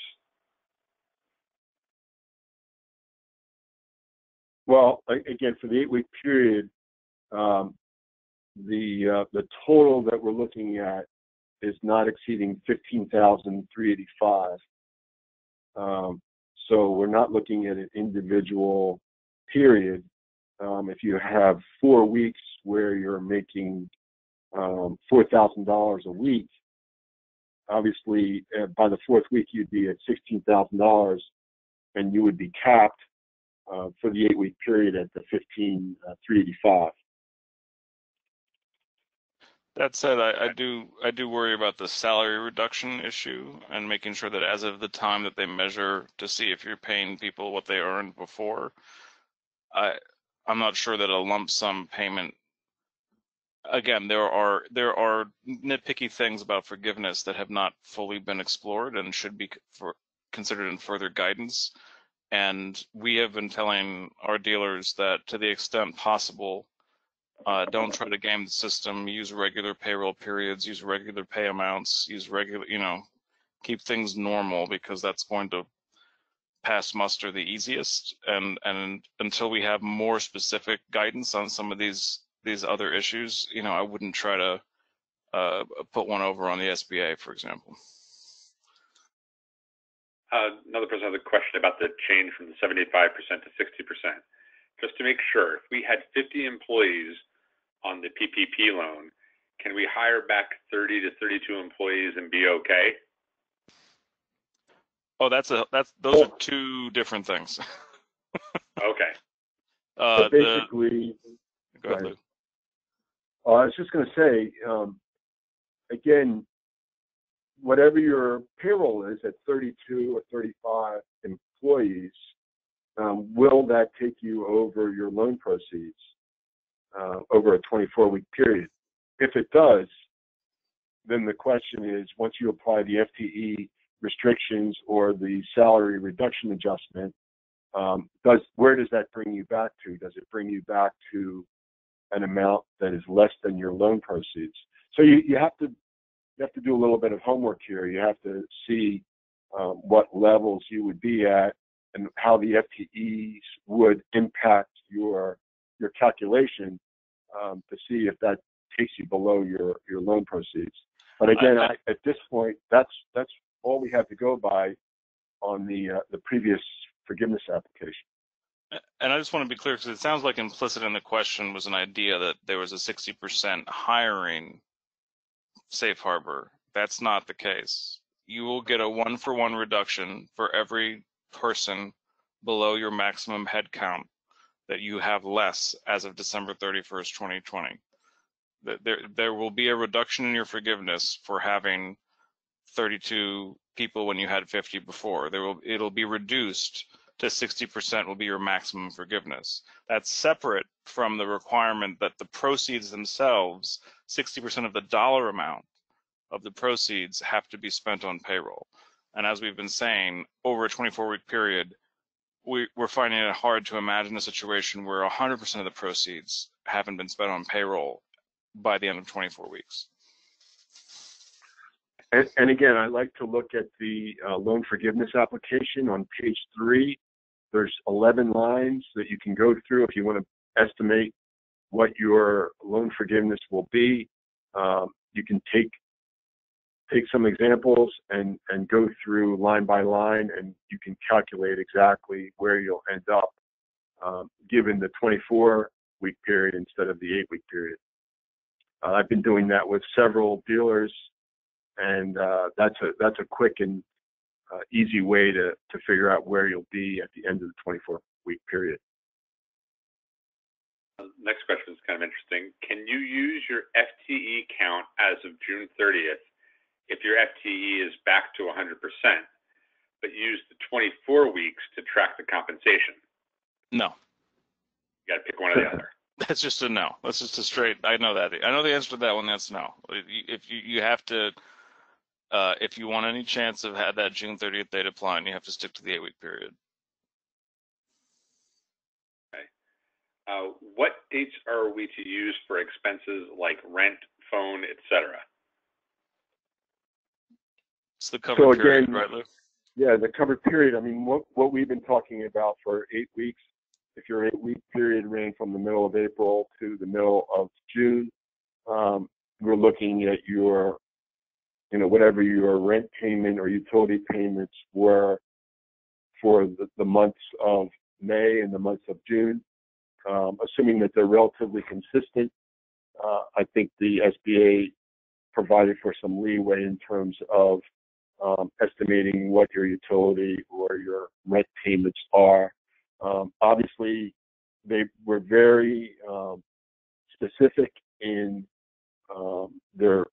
Well, again, for the 8-week period, the total that we're looking at is not exceeding $15,385. So we're not looking at an individual period. If you have 4 weeks where you're making $4,000 a week, obviously by the 4th week you'd be at $16,000, and you would be capped for the 8-week period at the $15,385. That said, I do worry about the salary reduction issue and making sure that as of the time that they measure to see if you're paying people what they earned before, I'm not sure that a lump sum payment. Again, there are nitpicky things about forgiveness that have not fully been explored and should be considered in further guidance. And we have been telling our dealers that to the extent possible, don't try to game the system, use regular payroll periods, use regular pay amounts, use regular, keep things normal, because that's going to pass muster the easiest. And until we have more specific guidance on some of these other issues, I wouldn't try to put one over on the SBA, for example. Another person has a question about the change from the 75% to 60%. Just to make sure, if we had 50 employees on the PPP loan, can we hire back 30 to 32 employees and be okay? Oh, those are two different things. Okay. Basically, go ahead, Lou. I was just going to say, again, whatever your payroll is at 32 or 35 employees, will that take you over your loan proceeds over a 24-week period? If it does, then the question is, once you apply the FTE restrictions or the salary reduction adjustment, where does that bring you back to? Does it bring you back to an amount that is less than your loan proceeds? So you have to do a little bit of homework here. You have to see what levels you would be at and how the FTEs would impact your calculation to see if that takes you below your loan proceeds. But again, at this point, that's all we have to go by on the previous forgiveness application. And I just want to be clear, because it sounds like implicit in the question was an idea that there was a 60% hiring safe harbor. That's not the case. You will get a 1-for-1 reduction for every person below your maximum head count that you have less as of December 31st, 2020. There will be a reduction in your forgiveness for having 32 people when you had 50 before. It'll be reduced to 60% will be your maximum forgiveness. That's separate from the requirement that the proceeds themselves, 60% of the dollar amount of the proceeds have to be spent on payroll. And as we've been saying, over a 24-week period, we're finding it hard to imagine a situation where 100% of the proceeds haven't been spent on payroll by the end of 24 weeks. And again, I like to look at the loan forgiveness application on page 3. There's 11 lines that you can go through if you want to estimate what your loan forgiveness will be. You can take some examples and go through line by line, and you can calculate exactly where you'll end up given the 24-week period instead of the 8-week period. I've been doing that with several dealers, and that's a quick and easy way to figure out where you'll be at the end of the 24-week period. Next question is kind of interesting. Can you use your FTE count as of June 30th if your FTE is back to 100%, but use the 24 weeks to track the compensation? No. You got to pick one or the other. That's just a no. That's just a straight, I know that. I know the answer to that one, that's no. If you have to, if you want any chance of had that June 30th date applying, you have to stick to the 8-week period. Okay. What dates are we to use for expenses like rent, phone, etc.? It's the covered period, again, right, Lou? Yeah, the covered period. I mean, what we've been talking about for 8 weeks, if your 8-week period ran from the middle of April to the middle of June, we're looking at your, whatever your rent payment or utility payments were for the months of May and the months of June. Assuming that they're relatively consistent, I think the SBA provided for some leeway in terms of estimating what your utility or your rent payments are. Obviously, they were very specific in their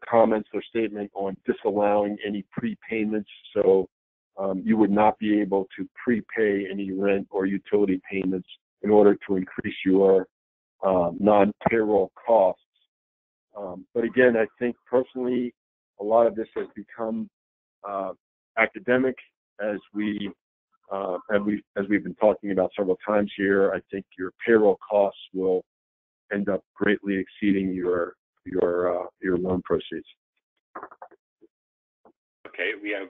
comments, their statement on disallowing any prepayments. So you would not be able to prepay any rent or utility payments in order to increase your non-payroll costs. But again, I think personally, a lot of this has become academic as we've been talking about several times here. I think your payroll costs will end up greatly exceeding your loan proceeds. Okay, we have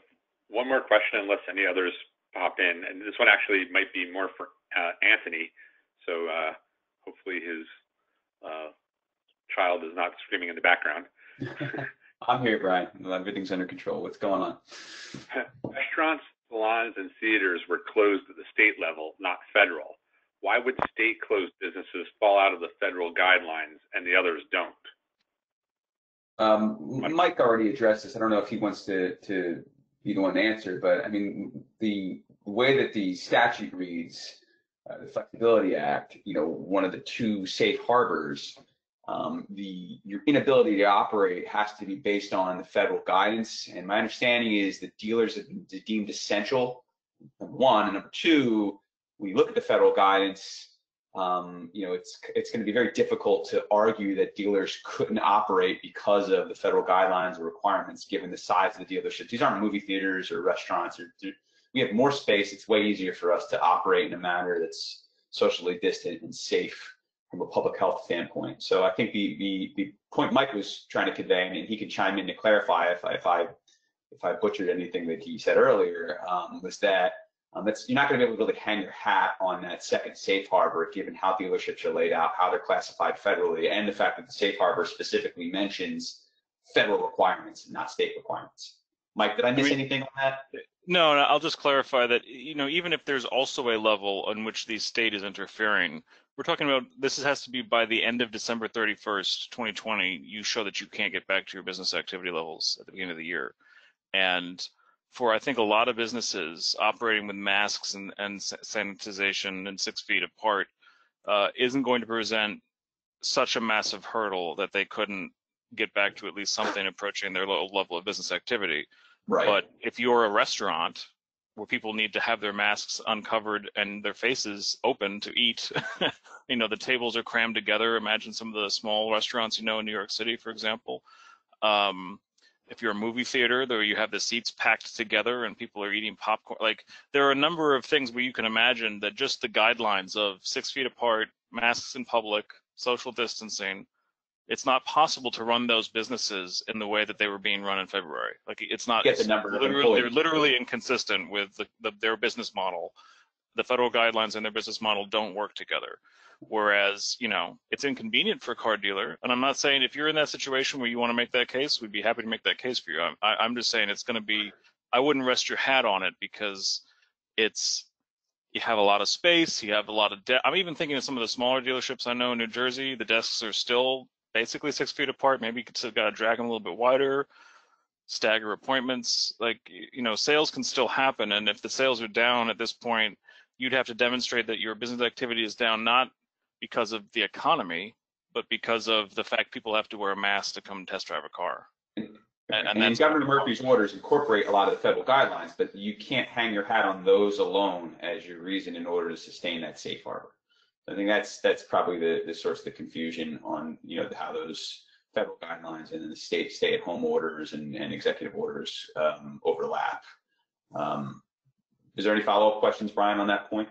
one more question, unless any others pop in, and this one actually might be more for Anthony. So hopefully his child is not screaming in the background. I'm here, Brian. Everything's under control. What's going on? Restaurants, salons, and theaters were closed at the state level, not federal. Why would state-closed businesses fall out of the federal guidelines and the others don't? Mike already addressed this. I don't know if he wants to be the one to answer, but I mean, the way that the statute reads, the Flexibility Act, one of the two safe harbors, your inability to operate has to be based on the federal guidance. And my understanding is that dealers have been deemed essential, number one. And number two, when you look at the federal guidance, it's going to be very difficult to argue that dealers couldn't operate because of the federal guidelines or requirements given the size of the dealerships. These aren't movie theaters or restaurants. We have more space. It's way easier for us to operate in a manner that's socially distant and safe from a public health standpoint. So I think the point Mike was trying to convey, and he can chime in to clarify if I butchered anything that he said earlier, was that you're not going to be able to really hang your hat on that second safe harbor, given how dealerships are laid out, how they're classified federally, and the fact that the safe harbor specifically mentions federal requirements, not state requirements. Mike, did I miss anything on that? No, I'll just clarify that, even if there's also a level on which the state is interfering, we're talking about this has to be by the end of December 31st, 2020, you show that you can't get back to your business activity levels at the beginning of the year. And for, I think, a lot of businesses operating with masks and sanitization and 6 feet apart isn't going to present such a massive hurdle that they couldn't get back to at least something approaching their low level of business activity. Right. But if you're a restaurant where people need to have their masks uncovered and their faces open to eat, the tables are crammed together. Imagine some of the small restaurants, in New York City, for example. If you're a movie theater, there you have the seats packed together and people are eating popcorn. Like, there are a number of things where you can imagine that just the guidelines of 6 feet apart, masks in public, social distancing, it's not possible to run those businesses in the way that they were being run in February. Like, it's not. Get the number of employees. They're literally inconsistent with their business model. The federal guidelines and their business model don't work together. Whereas, it's inconvenient for a car dealer. And I'm not saying if you're in that situation where you want to make that case, we'd be happy to make that case for you. I'm just saying it's going to be, I wouldn't rest your hat on it because you have a lot of space, you have a lot of I'm even thinking of some of the smaller dealerships I know in New Jersey, the desks are still basically 6 feet apart. Maybe you could got to drag them a little bit wider, stagger appointments. Like, sales can still happen. And if the sales are down at this point, you'd have to demonstrate that your business activity is down, not because of the economy, but because of the fact people have to wear a mask to come test drive a car. And Governor Murphy's orders incorporate a lot of the federal guidelines, but you can't hang your hat on those alone as your reason in order to sustain that safe harbor. I think that's probably the source of the confusion on how those federal guidelines and then the state stay-at-home orders and executive orders overlap. Is there any follow-up questions, Brian, on that point?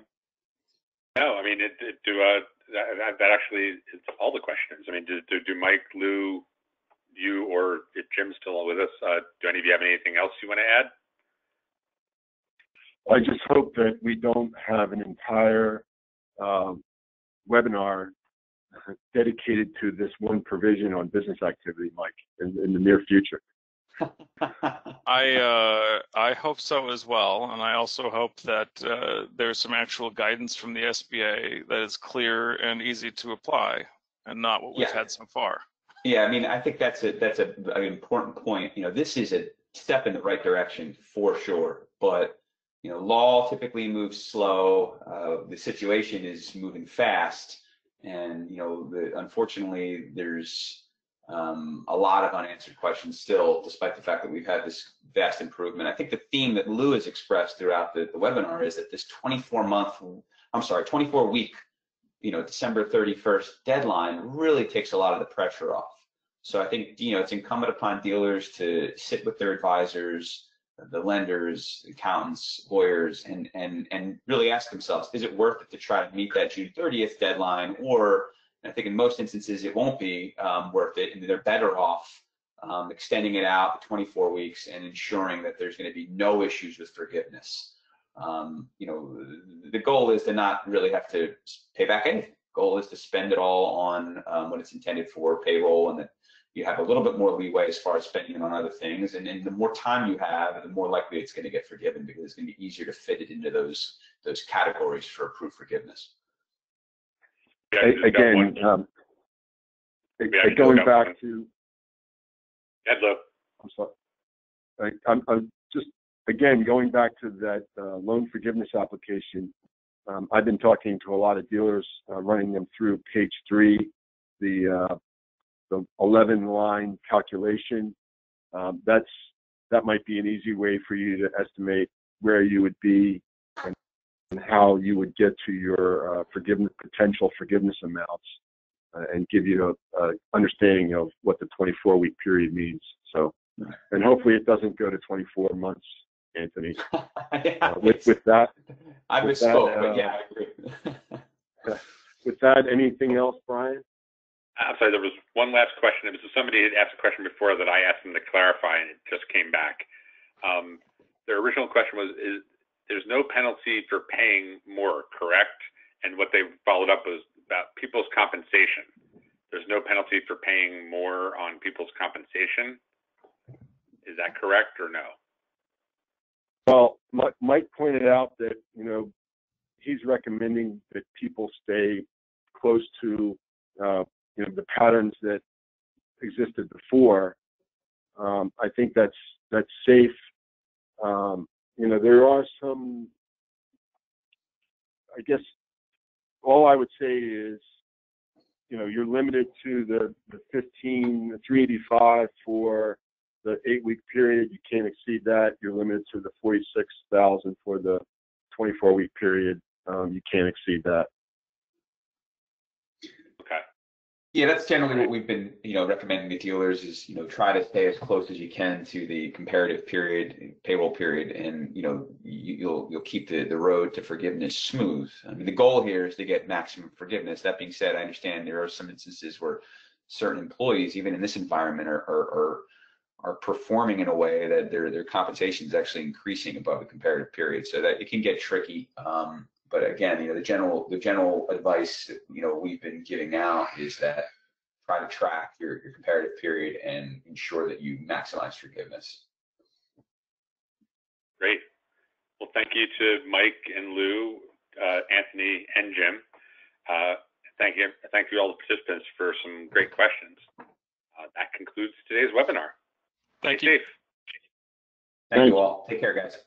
No, I mean that actually is all the questions. I mean, do Mike, Lou, you, or if Jim's still with us, do any of you have anything else you want to add? I just hope that we don't have an entire webinar dedicated to this one provision on business activity, Mike, in the near future. I hope so as well, and I also hope that there's some actual guidance from the SBA that is clear and easy to apply, and not what we've had so far. Yeah, I mean, I think that's an important point. This is a step in the right direction for sure, but law typically moves slow. The situation is moving fast, and unfortunately, there's a lot of unanswered questions still, despite the fact that we've had this vast improvement. I think the theme that Lou has expressed throughout the webinar is that this 24-week, December 31st deadline really takes a lot of the pressure off. So I think, it's incumbent upon dealers to sit with their advisors, the lenders, accountants, lawyers, and really ask themselves, is it worth it to try to meet that June 30th deadline? Or I think in most instances, it won't be worth it, and they're better off extending it out to 24 weeks and ensuring that there's going to be no issues with forgiveness. The goal is to not really have to pay back anything. The goal is to spend it all on what it's intended for, payroll, and that you have a little bit more leeway as far as spending it on other things. And the more time you have, the more likely it's going to get forgiven, because it's going to be easier to fit it into those categories for approved forgiveness. Again, going back to. Hello. I'm sorry. I'm just again going back to that loan forgiveness application. I've been talking to a lot of dealers, running them through page 3, the 11-line calculation. That might be an easy way for you to estimate where you would be and how you would get to your potential forgiveness amounts, and give you a understanding of what the 24-week period means. So, and hopefully it doesn't go to 24 months, Anthony. With that, I misspoke, but yeah, I agree. With that, anything else, Brian? I'm sorry, there was one last question. It was somebody had asked a question before that I asked them to clarify, and it just came back. Their original question was, there's no penalty for paying more, correct? And what they followed up was about people's compensation. There's no penalty for paying more on people's compensation. Is that correct or no? Well, Mike pointed out that, he's recommending that people stay close to, the patterns that existed before. I think that's safe. There are some, I guess, all I would say is, you're limited to the 385 for the 8-week period. You can't exceed that. You're limited to the 46,000 for the 24-week period. You can't exceed that. Okay. Yeah, that's generally what we've been, recommending to dealers is, try to stay as close as you can to the comparative period, payroll period, and you'll keep the road to forgiveness smooth. I mean, the goal here is to get maximum forgiveness. That being said, I understand there are some instances where certain employees, even in this environment, are performing in a way that their compensation is actually increasing above the comparative period, so that it can get tricky. But again, the general advice that, we've been giving out is that try to track your comparative period and ensure that you maximize forgiveness. Great. Well, thank you to Mike and Lou, Anthony and Jim. Thank you all the participants for some great questions. That concludes today's webinar. Thank Stay you. safe. Thank you all. Take care, guys.